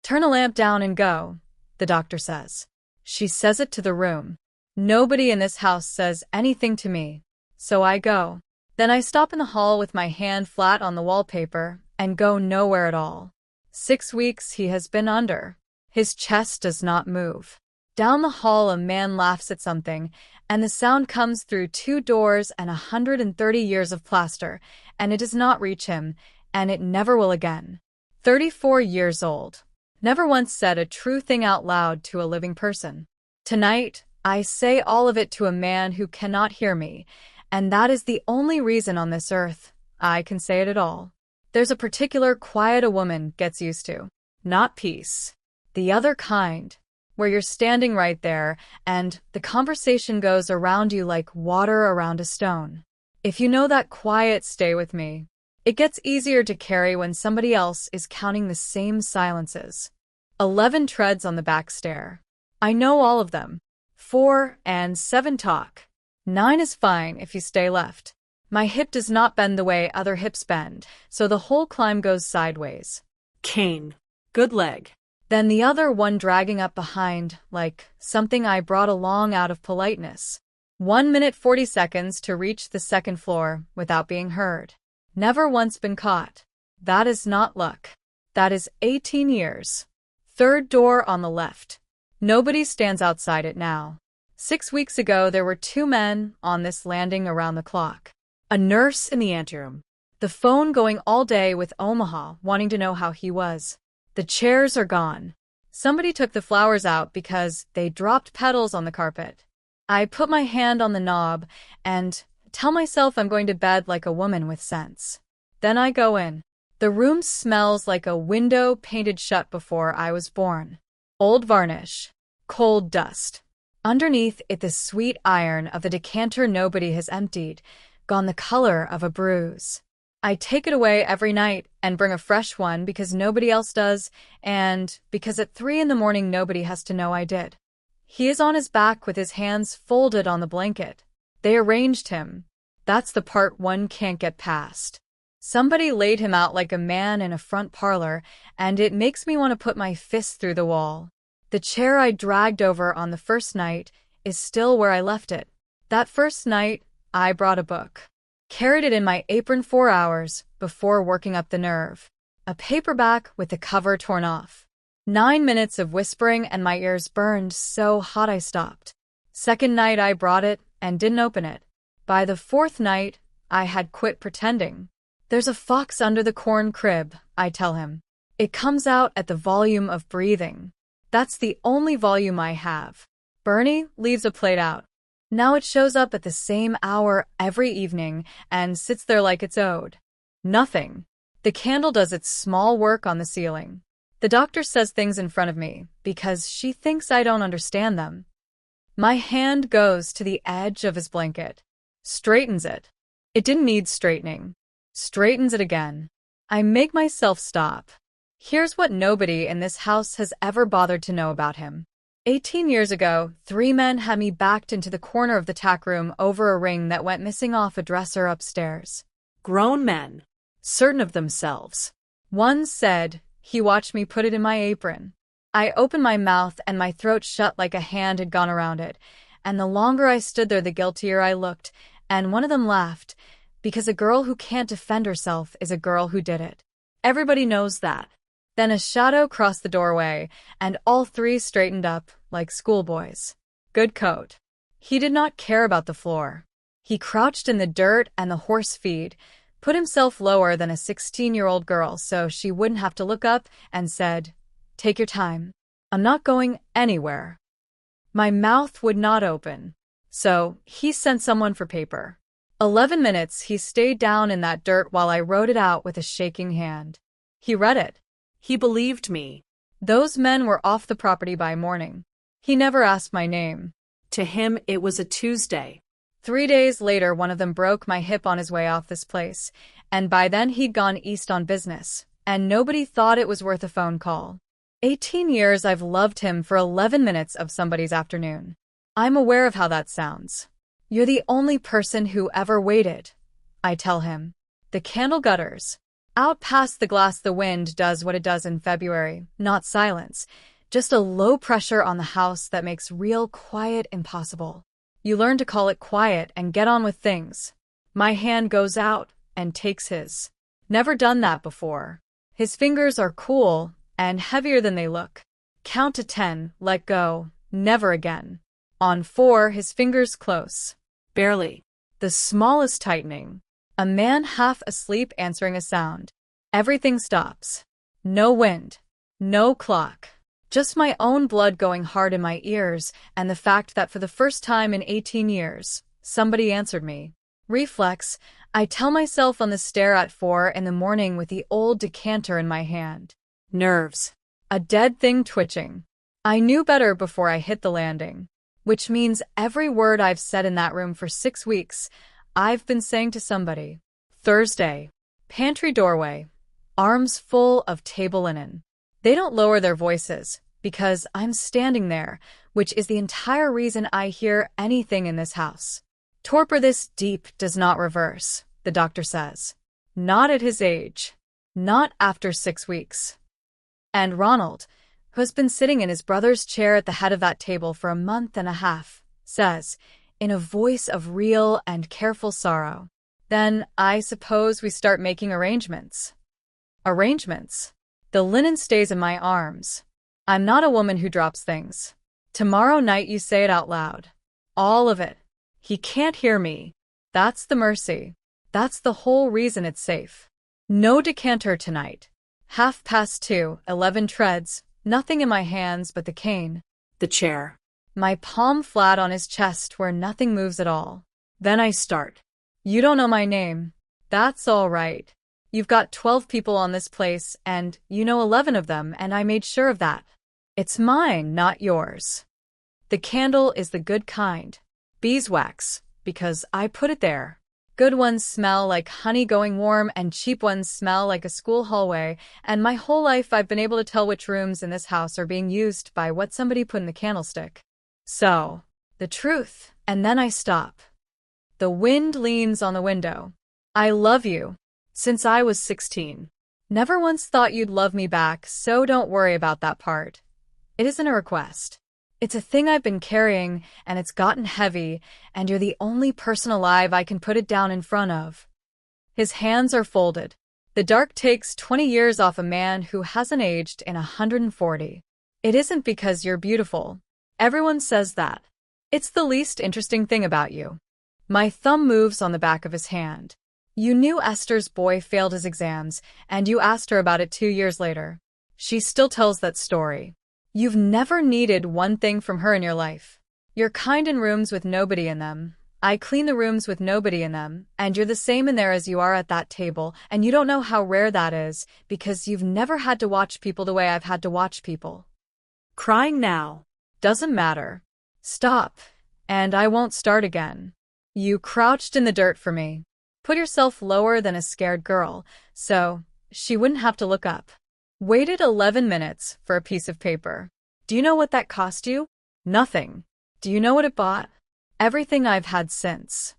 Turn a lamp down and go, the doctor says. She says it to the room. Nobody in this house says anything to me, so I go. Then I stop in the hall with my hand flat on the wallpaper and go nowhere at all. 6 weeks he has been under. His chest does not move. Down the hall a man laughs at something, and the sound comes through 2 doors and 130 years of plaster, and it does not reach him, and it never will again. 34 years old. Never once said a true thing out loud to a living person. Tonight, I say all of it to a man who cannot hear me, and that is the only reason on this earth I can say it at all. There's a particular quiet a woman gets used to. Not peace. The other kind, where you're standing right there, and the conversation goes around you like water around a stone. If you know that quiet, stay with me. It gets easier to carry when somebody else is counting the same silences. 11 treads on the back stair. I know all of them. 4 and 7 talk. 9 is fine if you stay left. My hip does not bend the way other hips bend, so the whole climb goes sideways. Cane. Good leg. Then the other one dragging up behind, like something I brought along out of politeness. 1 minute 40 seconds to reach the 2nd floor without being heard. Never once been caught. That is not luck. That is 18 years. 3rd door on the left. Nobody stands outside it now. 6 weeks ago there were 2 men on this landing around the clock. A nurse in the anteroom. The phone going all day with Omaha wanting to know how he was. The chairs are gone. Somebody took the flowers out because they dropped petals on the carpet. I put my hand on the knob and tell myself I'm going to bed like a woman with sense. Then I go in. The room smells like a window painted shut before I was born. Old varnish. Cold dust. Underneath it the sweet iron of the decanter nobody has emptied, gone the color of a bruise. I take it away every night and bring a fresh one because nobody else does, and because at 3 in the morning nobody has to know I did. He is on his back with his hands folded on the blanket. They arranged him. That's the part one can't get past. Somebody laid him out like a man in a front parlor, and it makes me want to put my fist through the wall. The chair I dragged over on the first night is still where I left it. That first night, I brought a book. Carried it in my apron 4 hours before working up the nerve. A paperback with the cover torn off. 9 minutes of whispering and my ears burned so hot I stopped. 2nd night I brought it and didn't open it. By the 4th night, I had quit pretending. There's a fox under the corn crib, I tell him. It comes out at the volume of breathing. That's the only volume I have. Bernie leaves a plate out. Now it shows up at the same hour every evening and sits there like it's owed. Nothing. The candle does its small work on the ceiling. The doctor says things in front of me because she thinks I don't understand them. My hand goes to the edge of his blanket. Straightens it. It didn't need straightening. Straightens it again. I make myself stop. Here's what nobody in this house has ever bothered to know about him. 18 years ago, 3 men had me backed into the corner of the tack room over a ring that went missing off a dresser upstairs. Grown men. Certain of themselves. One said he watched me put it in my apron. I opened my mouth and my throat shut like a hand had gone around it, and the longer I stood there the guiltier I looked, and one of them laughed, because a girl who can't defend herself is a girl who did it. Everybody knows that. Then a shadow crossed the doorway, and all 3 straightened up like schoolboys. Good coat. He did not care about the floor. He crouched in the dirt and the horse feed, put himself lower than a 16-year-old girl so she wouldn't have to look up, and said, "Take your time. I'm not going anywhere." My mouth would not open, so he sent someone for paper. 11 minutes he stayed down in that dirt while I wrote it out with a shaking hand. He read it. He believed me. Those men were off the property by morning. He never asked my name. To him, it was a Tuesday. 3 days later, one of them broke my hip on his way off this place, and by then he'd gone east on business, and nobody thought it was worth a phone call. 18 years I've loved him for 11 minutes of somebody's afternoon. I'm aware of how that sounds. You're the only person who ever waited, I tell him. The candle gutters. Out past the glass, the wind does what it does in February, not silence, just a low pressure on the house that makes real quiet impossible. You learn to call it quiet and get on with things. My hand goes out and takes his. Never done that before. His fingers are cool and heavier than they look. Count to 10, let go, never again. On 4, his fingers close. Barely. The smallest tightening. A man half asleep answering a sound. Everything stops. No wind. No clock. Just my own blood going hard in my ears and the fact that for the first time in 18 years, somebody answered me. Reflex, I tell myself on the stair at 4 in the morning with the old decanter in my hand. Nerves. A dead thing twitching. I knew better before I hit the landing. Which means every word I've said in that room for 6 weeks, I've been saying to somebody. Thursday. Pantry doorway. Arms full of table linen. They don't lower their voices, because I'm standing there, which is the entire reason I hear anything in this house. Torpor this deep does not reverse, the doctor says. Not at his age. Not after 6 weeks. And Ronald, who has been sitting in his brother's chair at the head of that table for a month and a half, says, in a voice of real and careful sorrow, then I suppose we start making arrangements. Arrangements? The linen stays in my arms. I'm not a woman who drops things. Tomorrow night you say it out loud. All of it. He can't hear me. That's the mercy. That's the whole reason it's safe. No decanter tonight. 2:30, 11 treads, nothing in my hands but the cane. The chair. My palm flat on his chest where nothing moves at all. Then I start. You don't know my name. That's all right. You've got 12 people on this place, and you know 11 of them, and I made sure of that. It's mine, not yours. The candle is the good kind. Beeswax, because I put it there. Good ones smell like honey going warm, and cheap ones smell like a school hallway, and my whole life I've been able to tell which rooms in this house are being used by what somebody put in the candlestick. So, the truth, and then I stop. The wind leans on the window. I love you. Since I was 16. Never once thought you'd love me back, so don't worry about that part. It isn't a request. It's a thing I've been carrying, and it's gotten heavy, and you're the only person alive I can put it down in front of. His hands are folded. The dark takes 20 years off a man who hasn't aged in 140. It isn't because you're beautiful. Everyone says that. It's the least interesting thing about you. My thumb moves on the back of his hand. You knew Esther's boy failed his exams, and you asked her about it 2 years later. She still tells that story. You've never needed one thing from her in your life. You're kind in rooms with nobody in them. I clean the rooms with nobody in them, and you're the same in there as you are at that table, and you don't know how rare that is, because you've never had to watch people the way I've had to watch people. Crying now. Doesn't matter. Stop, and I won't start again. You crouched in the dirt for me. Put yourself lower than a scared girl, so she wouldn't have to look up. Waited 11 minutes for a piece of paper. Do you know what that cost you? Nothing. Do you know what it bought? Everything I've had since.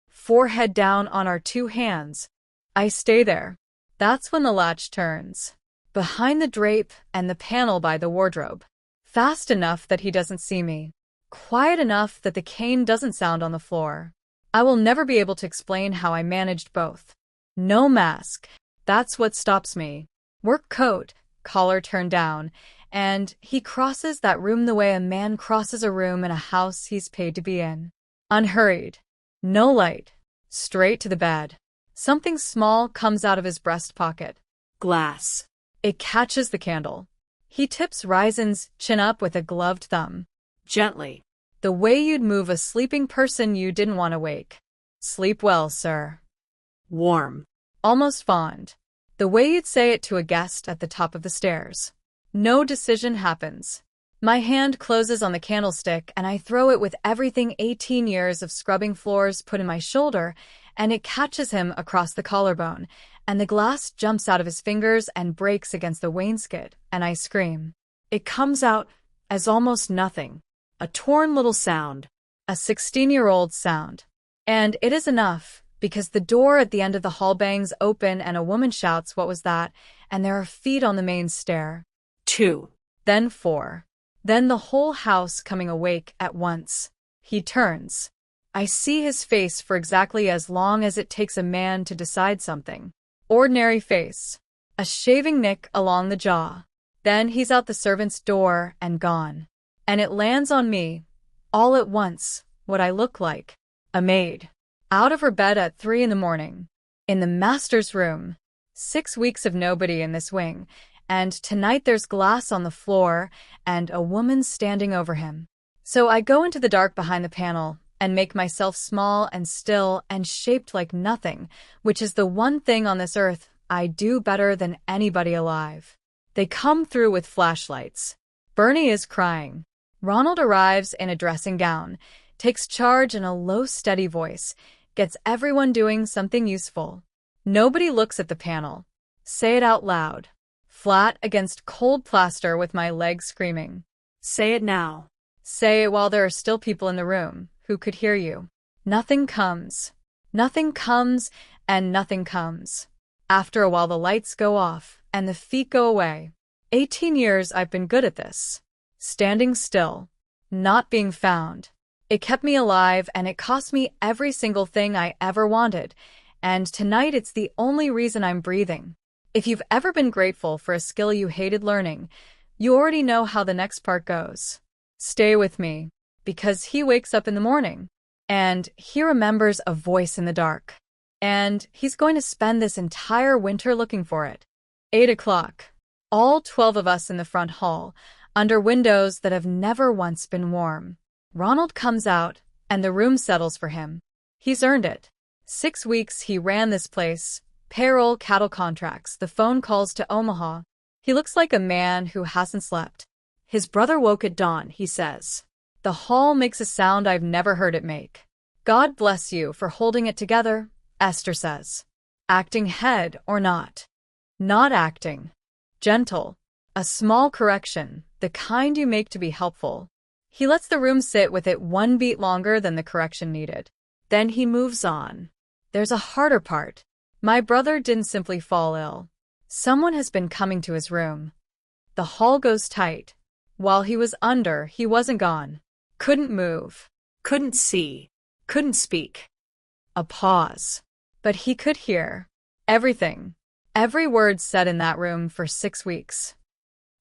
Forehead down on our 2 hands. I stay there. That's when the latch turns. Behind the drape and the panel by the wardrobe. Fast enough that he doesn't see me. Quiet enough that the cane doesn't sound on the floor. I will never be able to explain how I managed both. No mask. That's what stops me. Work coat, collar turned down, and he crosses that room the way a man crosses a room in a house he's paid to be in. Unhurried. No light. Straight to the bed. Something small comes out of his breast pocket. Glass. It catches the candle. He tips Ryzen's chin up with a gloved thumb. Gently. The way you'd move a sleeping person you didn't want to wake. Sleep well, sir. Warm. Almost fond. The way you'd say it to a guest at the top of the stairs. No decision happens. My hand closes on the candlestick and I throw it with everything 18 years of scrubbing floors put in my shoulder, and it catches him across the collarbone, and the glass jumps out of his fingers and breaks against the wainscot, and I scream. It comes out as almost nothing. A torn little sound. A 16-year-old sound. And it is enough, because the door at the end of the hall bangs open and a woman shouts, "What was that?" And there are feet on the main stair. 2. Then 4. Then the whole house coming awake at once. He turns. I see his face for exactly as long as it takes a man to decide something. Ordinary face. A shaving nick along the jaw. Then he's out the servant's door and gone. And it lands on me, all at once, what I look like. A maid. Out of her bed at 3 in the morning. In the master's room. 6 weeks of nobody in this wing. And tonight there's glass on the floor and a woman standing over him. So I go into the dark behind the panel and make myself small and still and shaped like nothing, which is the one thing on this earth I do better than anybody alive. They come through with flashlights. Bernie is crying. Ronald arrives in a dressing gown, takes charge in a low, steady voice, gets everyone doing something useful. Nobody looks at the panel. Say it out loud. Flat against cold plaster with my legs screaming. Say it now. Say it while there are still people in the room who could hear you. Nothing comes. Nothing comes and nothing comes. After a while the lights go off and the feet go away. 18 years I've been good at this. Standing still. Not being found. It kept me alive and it cost me every single thing I ever wanted. And tonight it's the only reason I'm breathing. If you've ever been grateful for a skill you hated learning, you already know how the next part goes. Stay with me, because he wakes up in the morning, and he remembers a voice in the dark, and he's going to spend this entire winter looking for it. 8 o'clock. All 12 of us in the front hall, under windows that have never once been warm. Ronald comes out, and the room settles for him. He's earned it. 6 weeks he ran this place. Payroll, cattle contracts, the phone calls to Omaha. He looks like a man who hasn't slept. His brother woke at dawn, he says. The hall makes a sound I've never heard it make. God bless you for holding it together, Esther says. Acting head or not. Not acting. Gentle. A small correction, the kind you make to be helpful. He lets the room sit with it 1 beat longer than the correction needed. Then he moves on. There's a harder part. My brother didn't simply fall ill. Someone has been coming to his room. The hall goes tight. While he was under, he wasn't gone. Couldn't move. Couldn't see. Couldn't speak. A pause. But he could hear. Everything. Every word said in that room for 6 weeks.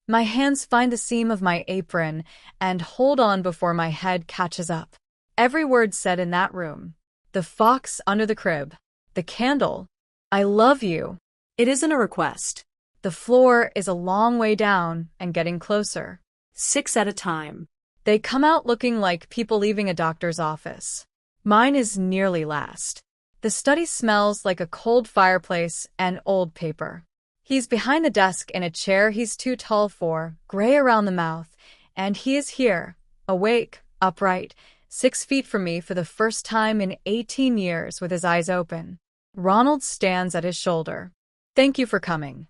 My hands find the seam of my apron and hold on before my head catches up. Every word said in that room. The fox under the crib. The candle. I love you. It isn't a request. The floor is a long way down and getting closer. 6 at a time. They come out looking like people leaving a doctor's office. Mine is nearly last. The study smells like a cold fireplace and old paper. He's behind the desk in a chair he's too tall for, gray around the mouth, and he is here, awake, upright, 6 feet from me for the first time in 18 years with his eyes open. Ronald stands at his shoulder. Thank you for coming.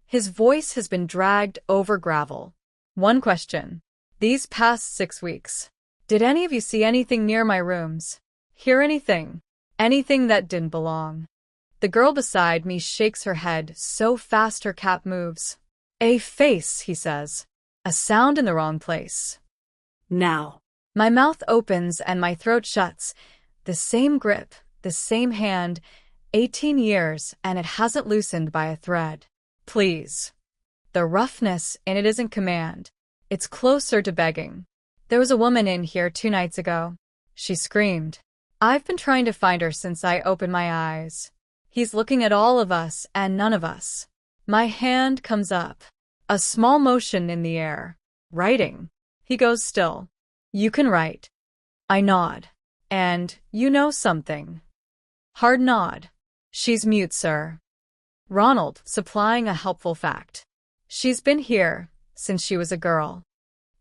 His voice has been dragged over gravel. One question. These past 6 weeks. Did any of you see anything near my rooms? Hear anything? Anything that didn't belong? The girl beside me shakes her head so fast her cap moves. A face, he says. A sound in the wrong place. Now. My mouth opens and my throat shuts. The same grip, the same hand. 18 years, and it hasn't loosened by a thread. Please. The roughness in it isn't command. It's closer to begging. There was a woman in here 2 nights ago. She screamed. I've been trying to find her since I opened my eyes. He's looking at all of us and none of us. My hand comes up. A small motion in the air. Writing. He goes still. You can write. I nod. And you know something. Hard nod. She's mute, sir. Ronald, supplying a helpful fact. She's been here since she was a girl.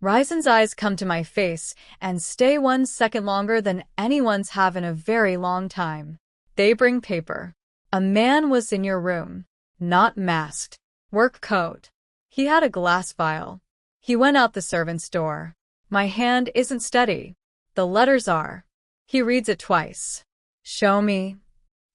Ryzen's eyes come to my face and stay 1 second longer than anyone's have in a very long time. They bring paper. A man was in your room. Not masked. Work coat. He had a glass vial. He went out the servant's door. My hand isn't steady. The letters are. He reads it twice. Show me.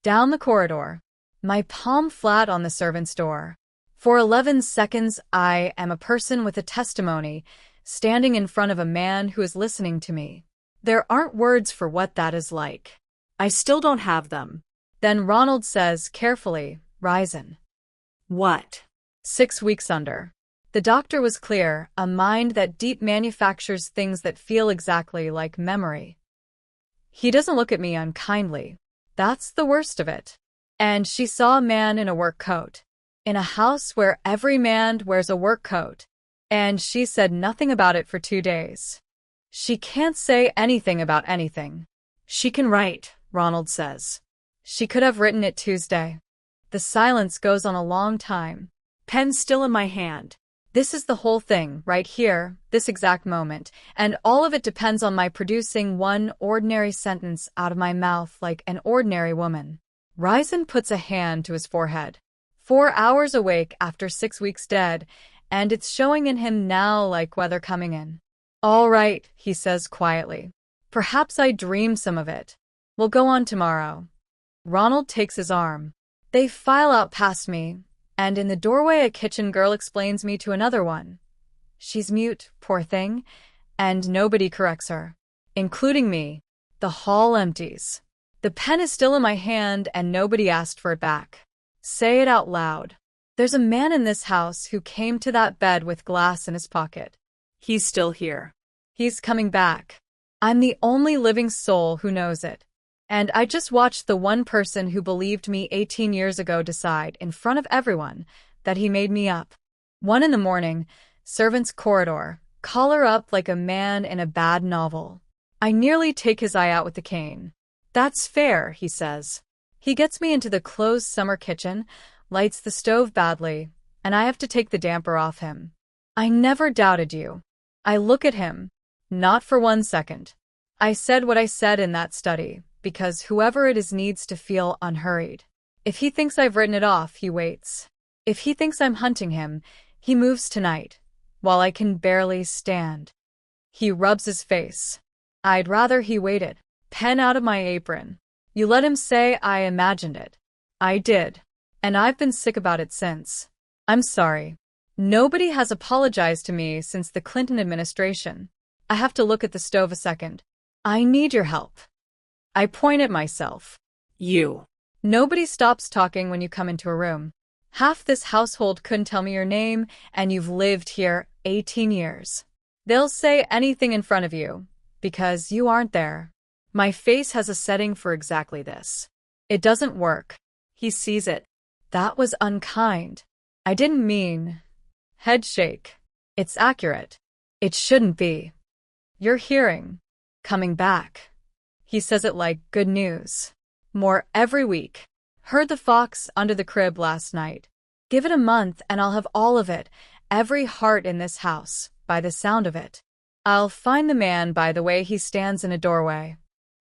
Down the corridor. My palm flat on the servant's door. For 11 seconds, I am a person with a testimony, standing in front of a man who is listening to me. There aren't words for what that is like. I still don't have them. Then Ronald says carefully, "Risen." What? 6 weeks under. The doctor was clear, a mind that deep manufactures things that feel exactly like memory. He doesn't look at me unkindly. That's the worst of it. And she saw a man in a work coat. In a house where every man wears a work coat. And she said nothing about it for 2 days. She can't say anything about anything. She can write, Ronald says. She could have written it Tuesday. The silence goes on a long time. Pen still in my hand. This is the whole thing, right here, this exact moment, and all of it depends on my producing one ordinary sentence out of my mouth like an ordinary woman. Risen puts a hand to his forehead. 4 hours awake after 6 weeks dead, and it's showing in him now like weather coming in. All right, he says quietly. Perhaps I dreamed some of it. We'll go on tomorrow. Ronald takes his arm. They file out past me, and in the doorway a kitchen girl explains me to another one. She's mute, poor thing, and nobody corrects her, including me. The hall empties. The pen is still in my hand and nobody asked for it back. Say it out loud. There's a man in this house who came to that bed with glass in his pocket. He's still here. He's coming back. I'm the only living soul who knows it. And I just watched the one person who believed me 18 years ago decide, in front of everyone, that he made me up. 1 in the morning, servant's corridor, collar up like a man in a bad novel. I nearly take his eye out with the cane. That's fair, he says. He gets me into the closed summer kitchen, lights the stove badly, and I have to take the damper off him. I never doubted you. I look at him. Not for 1 second. I said what I said in that study, because whoever it is needs to feel unhurried. If he thinks I've written it off, he waits. If he thinks I'm hunting him, he moves tonight, while I can barely stand. He rubs his face. I'd rather he waited. Pen out of my apron. You let him say I imagined it. I did. And I've been sick about it since. I'm sorry. Nobody has apologized to me since the Clinton administration. I have to look at the stove a second. I need your help. I point at myself. You. Nobody stops talking when you come into a room. Half this household couldn't tell me your name, and you've lived here 18 years. They'll say anything in front of you, because you aren't there. My face has a setting for exactly this. It doesn't work. He sees it. That was unkind. I didn't mean. Head shake. It's accurate. It shouldn't be. You're hearing. Coming back. He says it like good news. More every week. Heard the fox under the crib last night. Give it a month and I'll have all of it, every heart in this house, by the sound of it. I'll find the man by the way he stands in a doorway.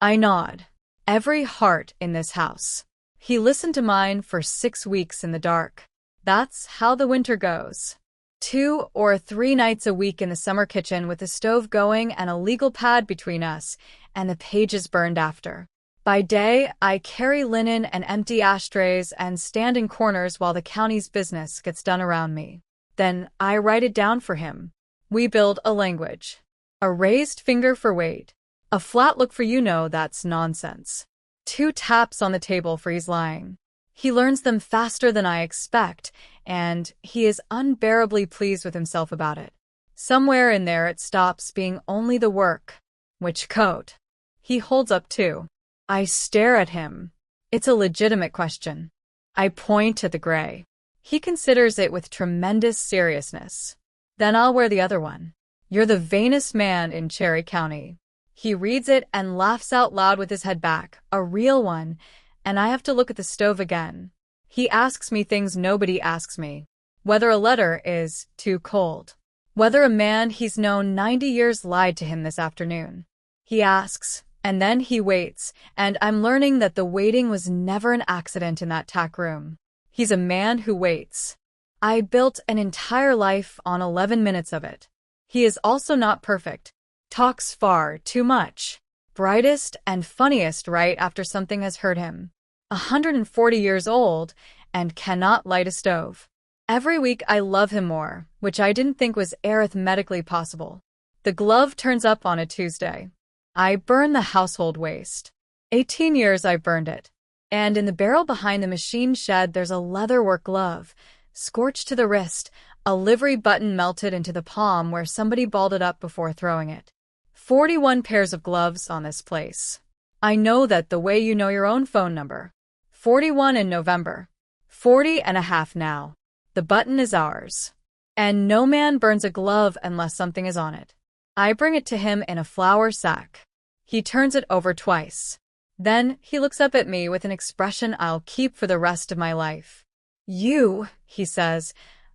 I nod. Every heart in this house. He listened to mine for 6 weeks in the dark. That's how the winter goes. 2 or 3 nights a week in the summer kitchen with the stove going and a legal pad between us, and the pages burned after. By day, I carry linen and empty ashtrays and stand in corners while the county's business gets done around me. Then I write it down for him. We build a language. A raised finger for wait. A flat look for that's nonsense. 2 taps on the table for he's lying. He learns them faster than I expect, and he is unbearably pleased with himself about it. Somewhere in there it stops being only the work. Which coat? He holds up 2. I stare at him. It's a legitimate question. I point at the gray. He considers it with tremendous seriousness. Then I'll wear the other one. You're the vainest man in Cherry County. He reads it and laughs out loud with his head back, a real one, and I have to look at the stove again. He asks me things nobody asks me. Whether a letter is too cold. Whether a man he's known 90 years lied to him this afternoon. He asks, and then he waits, and I'm learning that the waiting was never an accident in that tack room. He's a man who waits. I built an entire life on 11 minutes of it. He is also not perfect. Talks far too much. Brightest and funniest right after something has hurt him. 140 years old, and cannot light a stove. Every week I love him more, which I didn't think was arithmetically possible. The glove turns up on a Tuesday. I burn the household waste. 18 years I've burned it. And in the barrel behind the machine shed there's a leatherwork glove, scorched to the wrist, a livery button melted into the palm where somebody balled it up before throwing it. 41 pairs of gloves on this place. I know that the way you know your own phone number. 41 in November. 40 and a half now. The button is ours. And no man burns a glove unless something is on it. I bring it to him in a flour sack. He turns it over twice. Then he looks up at me with an expression I'll keep for the rest of my life. You, he says,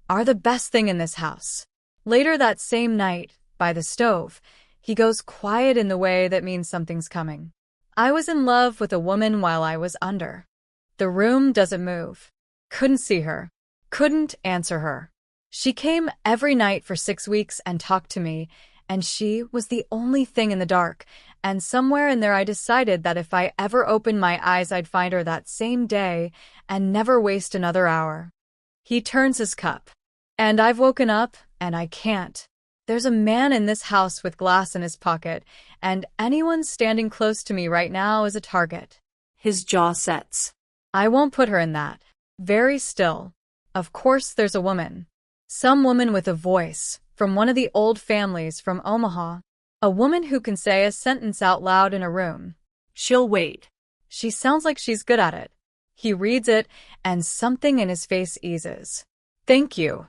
are the best thing in this house. Later that same night, by the stove, he goes quiet in the way that means something's coming. I was in love with a woman while I was under. The room doesn't move. Couldn't see her. Couldn't answer her. She came every night for 6 weeks and talked to me, and she was the only thing in the dark, and somewhere in there I decided that if I ever opened my eyes I'd find her that same day and never waste another hour. He turns his cup. And I've woken up, and I can't. There's a man in this house with glass in his pocket, and anyone standing close to me right now is a target. His jaw sets. I won't put her in that. Very still. Of course there's a woman. Some woman with a voice, from one of the old families from Omaha. A woman who can say a sentence out loud in a room. She'll wait. She sounds like she's good at it. He reads it, and something in his face eases. Thank you.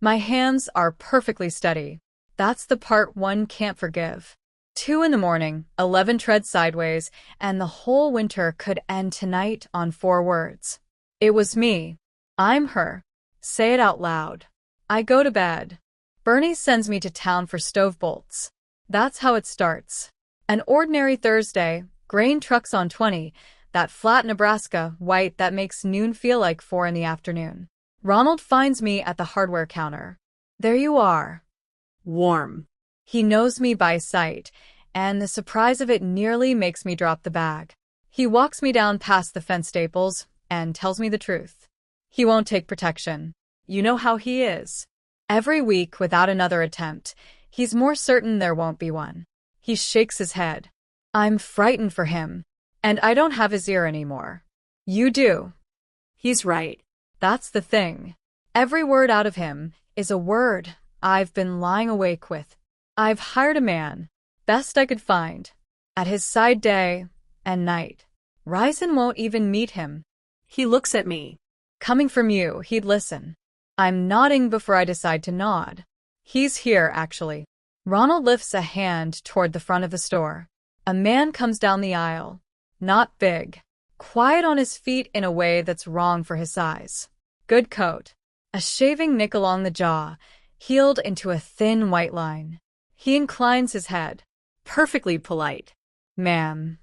My hands are perfectly steady. That's the part one can't forgive. 2 in the morning, 11 treads sideways, and the whole winter could end tonight on 4 words. It was me. I'm her. Say it out loud. I go to bed. Bernie sends me to town for stove bolts. That's how it starts. An ordinary Thursday, grain trucks on 20, that flat Nebraska white that makes noon feel like 4 in the afternoon. Ronald finds me at the hardware counter. There you are. Warm. He knows me by sight, and the surprise of it nearly makes me drop the bag. He walks me down past the fence staples and tells me the truth. He won't take protection. You know how he is. Every week, without another attempt, he's more certain there won't be one. He shakes his head. I'm frightened for him, and I don't have his ear anymore. You do. He's right. That's the thing. Every word out of him is a word I've been lying awake with. I've hired a man, best I could find, at his side day and night. Ryzen won't even meet him. He looks at me. Coming from you, he'd listen. I'm nodding before I decide to nod. He's here, actually. Ronald lifts a hand toward the front of the store. A man comes down the aisle. Not big. Quiet on his feet in a way that's wrong for his size. Good coat. A shaving nick along the jaw, healed into a thin white line. He inclines his head. Perfectly polite. Ma'am.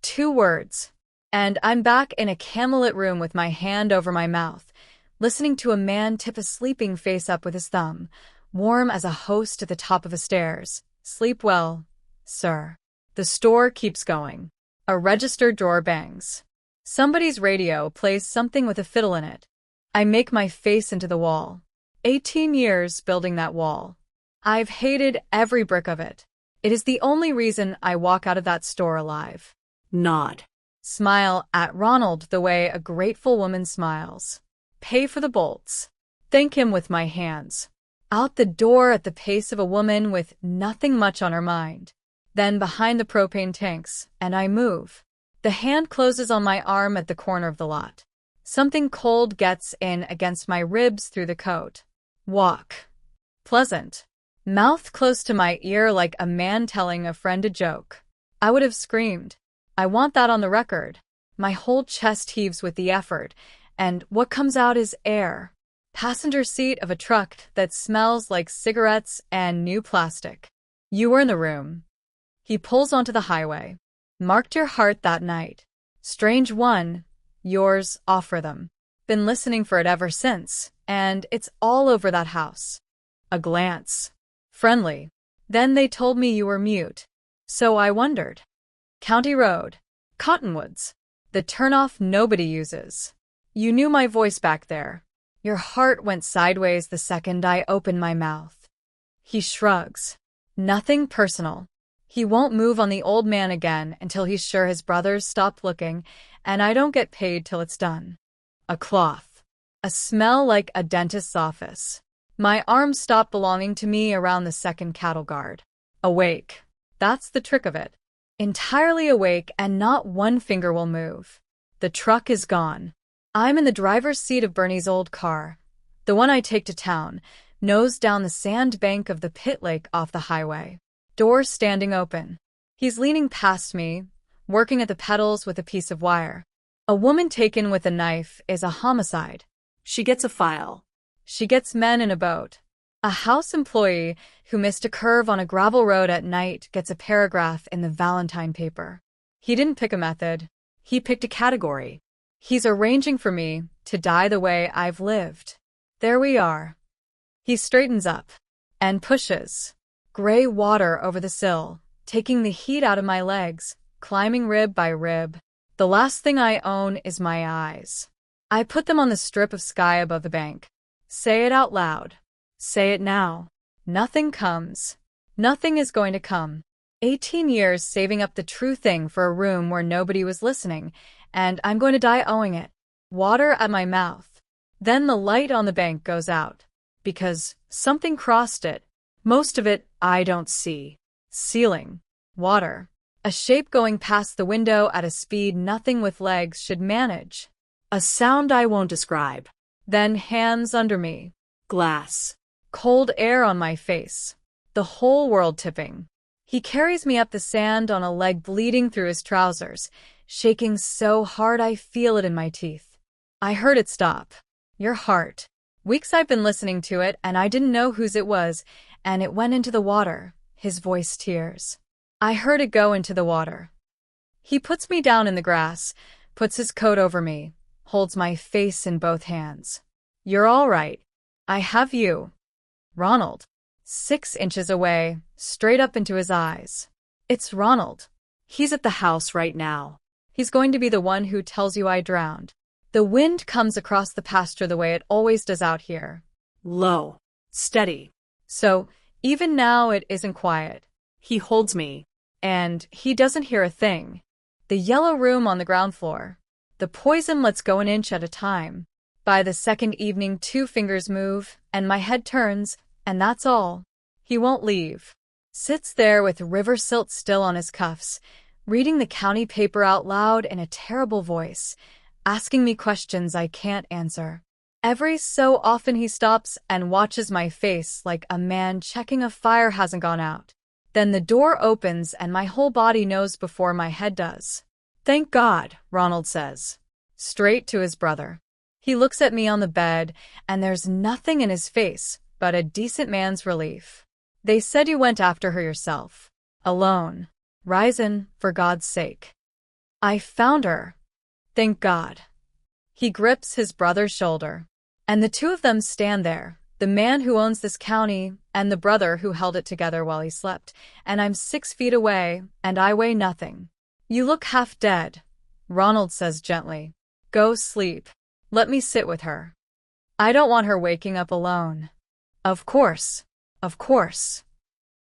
2 words. And I'm back in a candlelit room with my hand over my mouth, listening to a man tip a sleeping face up with his thumb, warm as a host at the top of the stairs. Sleep well, sir. The store keeps going. A register drawer bangs. Somebody's radio plays something with a fiddle in it. I make my face into the wall. 18 years building that wall. I've hated every brick of it. It is the only reason I walk out of that store alive. Nod. Smile at Ronald the way a grateful woman smiles. Pay for the bolts. Thank him with my hands. Out the door at the pace of a woman with nothing much on her mind. Then behind the propane tanks, and I move. The hand closes on my arm at the corner of the lot. Something cold gets in against my ribs through the coat. Walk. Pleasant. Mouth close to my ear like a man telling a friend a joke. I would have screamed. I want that on the record. My whole chest heaves with the effort, and what comes out is air. Passenger seat of a truck that smells like cigarettes and new plastic. You were in the room. He pulls onto the highway. Marked your heart that night. Strange one. Yours off rhythm. Been listening for it ever since, and it's all over that house. A glance. Friendly. Then they told me you were mute. So I wondered. County Road. Cottonwoods. The turnoff nobody uses. You knew my voice back there. Your heart went sideways the second I opened my mouth. He shrugs. Nothing personal. He won't move on the old man again until he's sure his brothers stop looking, and I don't get paid till it's done. A cloth. A smell like a dentist's office. My arms stop belonging to me around the second cattle guard. Awake. That's the trick of it. Entirely awake and not one finger will move. The truck is gone. I'm in the driver's seat of Bernie's old car, the one I take to town, nose down the sand bank of the pit lake off the highway. Doors standing open. He's leaning past me, working at the pedals with a piece of wire. A woman taken with a knife is a homicide. She gets a file. She gets men in a boat. A house employee who missed a curve on a gravel road at night gets a paragraph in the Valentine paper. He didn't pick a method. He picked a category. He's arranging for me to die the way I've lived. There we are. He straightens up and pushes gray water over the sill, taking the heat out of my legs, climbing rib by rib. The last thing I own is my eyes. I put them on the strip of sky above the bank. Say it out loud. Say it now. Nothing comes. Nothing is going to come. 18 years saving up the true thing for a room where nobody was listening, and I'm going to die owing it. Water at my mouth. Then the light on the bank goes out. Because something crossed it. Most of it I don't see. Ceiling. Water. A shape going past the window at a speed nothing with legs should manage. A sound I won't describe. Then hands under me. Glass. Cold air on my face. The whole world tipping. He carries me up the sand on a leg bleeding through his trousers, shaking so hard I feel it in my teeth. I heard it stop. Your heart. Weeks I've been listening to it, and I didn't know whose it was, and it went into the water, his voice tears. I heard it go into the water. He puts me down in the grass, puts his coat over me, holds my face in both hands. You're all right. I have you. Ronald. 6 inches away, straight up into his eyes. It's Ronald. He's at the house right now. He's going to be the one who tells you I drowned. The wind comes across the pasture the way it always does out here. Low. Steady. So, even now it isn't quiet. He holds me. And he doesn't hear a thing. The yellow room on the ground floor. The poison lets go an inch at a time. By the second evening 2 fingers move, and my head turns, and that's all. He won't leave. Sits there with river silt still on his cuffs, reading the county paper out loud in a terrible voice, asking me questions I can't answer. Every so often he stops and watches my face like a man checking a fire hasn't gone out. Then the door opens and my whole body knows before my head does. Thank God, Ronald says. Straight to his brother. He looks at me on the bed, and there's nothing in his face but a decent man's relief. They said you went after her yourself. Alone. Risen, for God's sake. I found her. Thank God. He grips his brother's shoulder. And the 2 of them stand there, the man who owns this county and the brother who held it together while he slept, and I'm 6 feet away, and I weigh nothing. You look half dead, Ronald says gently. Go sleep. Let me sit with her. I don't want her waking up alone. Of course. Of course.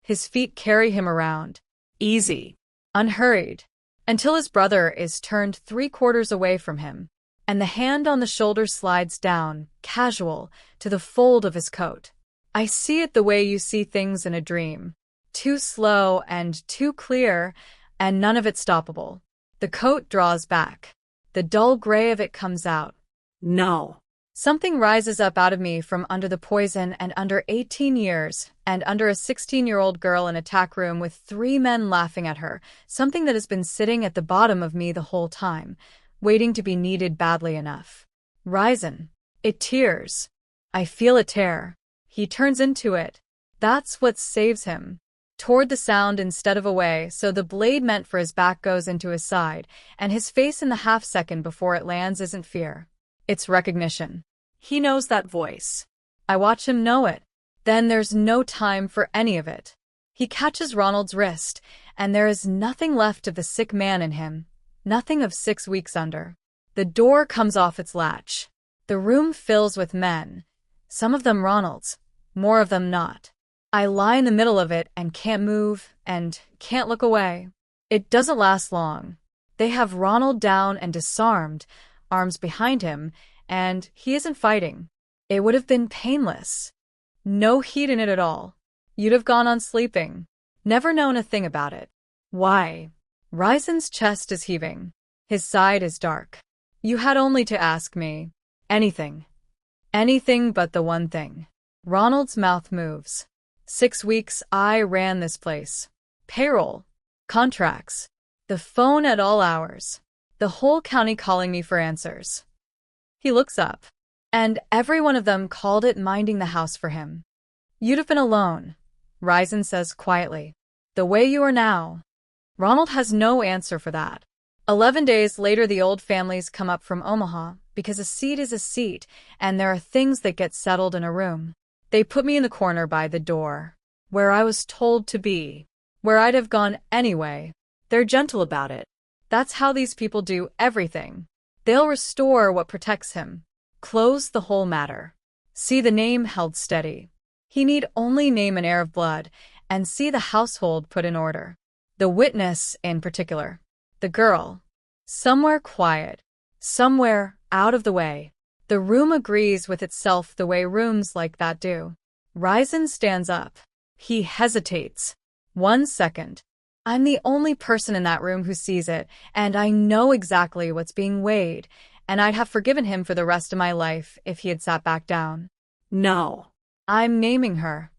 His feet carry him around. Easy. Unhurried. Until his brother is turned 3/4 away from him, and the hand on the shoulder slides down, casual, to the fold of his coat. I see it the way you see things in a dream. Too slow and too clear, and none of it stoppable. The coat draws back. The dull gray of it comes out. No. Something rises up out of me from under the poison and under 18 years, and under a 16-year-old girl in a tack room with 3 men laughing at her, something that has been sitting at the bottom of me the whole time, waiting to be needed badly enough. Risen. It tears. I feel it tear. He turns into it. That's what saves him. Toward the sound instead of away, so the blade meant for his back goes into his side, and his face in the half-second before it lands isn't fear. It's recognition. He knows that voice. I watch him know it. Then there's no time for any of it. He catches Ronald's wrist, and there is nothing left of the sick man in him. Nothing of 6 weeks under. The door comes off its latch. The room fills with men. Some of them Ronald's, more of them not. I lie in the middle of it and can't move and can't look away. It doesn't last long. They have Ronald down and disarmed, arms behind him, and he isn't fighting. It would have been painless. No heat in it at all. You'd have gone on sleeping. Never known a thing about it. Why? Ryzen's chest is heaving. His side is dark. You had only to ask me. Anything. Anything but the one thing. Ronald's mouth moves. 6 weeks I ran this place. Payroll. Contracts. The phone at all hours. The whole county calling me for answers. He looks up. And every one of them called it minding the house for him. You'd have been alone, Ryzen says quietly. The way you are now. Ronald has no answer for that. 11 days later, the old families come up from Omaha because a seat is a seat and there are things that get settled in a room. They put me in the corner by the door, where I was told to be, where I'd have gone anyway. They're gentle about it. That's how these people do everything. They'll restore what protects him. Close the whole matter. See the name held steady. He need only name an heir of blood and see the household put in order. The witness in particular. The girl. Somewhere quiet. Somewhere out of the way. The room agrees with itself the way rooms like that do. Ryzen stands up. He hesitates. 1 second. I'm the only person in that room who sees it, and I know exactly what's being weighed, and I'd have forgiven him for the rest of my life if he had sat back down. No. I'm naming her.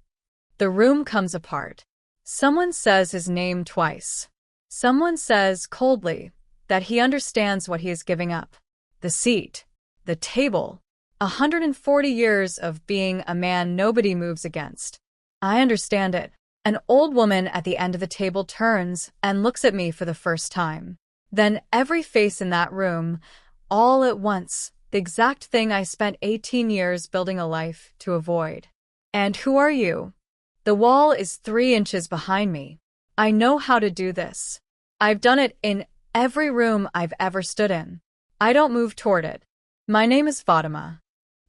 The room comes apart. Someone says his name twice. Someone says coldly that he understands what he is giving up. The seat. The table. 140 years of being a man nobody moves against. I understand it. An old woman at the end of the table turns and looks at me for the first time. Then every face in that room, all at once, the exact thing I spent 18 years building a life to avoid. And who are you? The wall is 3 inches behind me. I know how to do this. I've done it in every room I've ever stood in. I don't move toward it. My name is Fatima.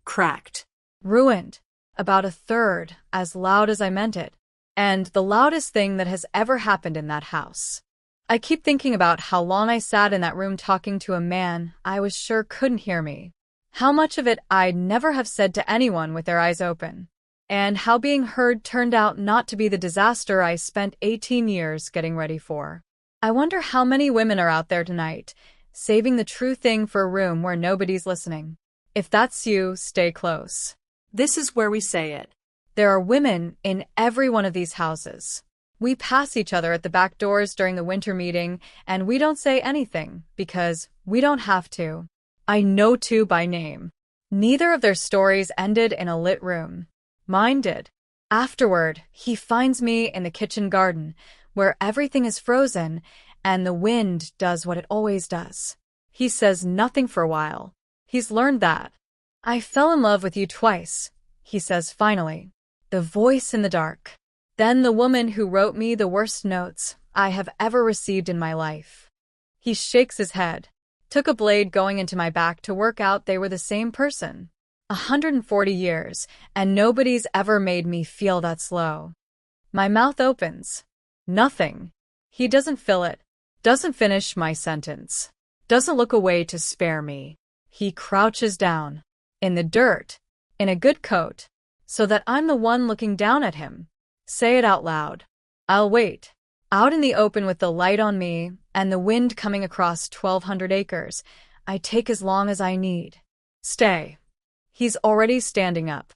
Cracked. Ruined. About a third, as loud as I meant it. And the loudest thing that has ever happened in that house. I keep thinking about how long I sat in that room talking to a man I was sure couldn't hear me. How much of it I'd never have said to anyone with their eyes open. And how being heard turned out not to be the disaster I spent 18 years getting ready for. I wonder how many women are out there tonight, saving the true thing for a room where nobody's listening. If that's you, stay close. This is where we say it. There are women in every one of these houses. We pass each other at the back doors during the winter meeting, and we don't say anything, because we don't have to. I know two by name. Neither of their stories ended in a lit room. Mine did. Afterward, he finds me in the kitchen garden, where everything is frozen, and the wind does what it always does. He says nothing for a while. He's learned that. I fell in love with you twice, he says finally. The voice in the dark. Then the woman who wrote me the worst notes I have ever received in my life. He shakes his head. Took a blade going into my back to work out they were the same person. 140 years, and nobody's ever made me feel that slow. My mouth opens. Nothing. He doesn't fill it. Doesn't finish my sentence. Doesn't look away to spare me. He crouches down. In the dirt. In a good coat. So that I'm the one looking down at him. Say it out loud. I'll wait. Out in the open with the light on me and the wind coming across 1,200 acres, I take as long as I need. Stay. He's already standing up.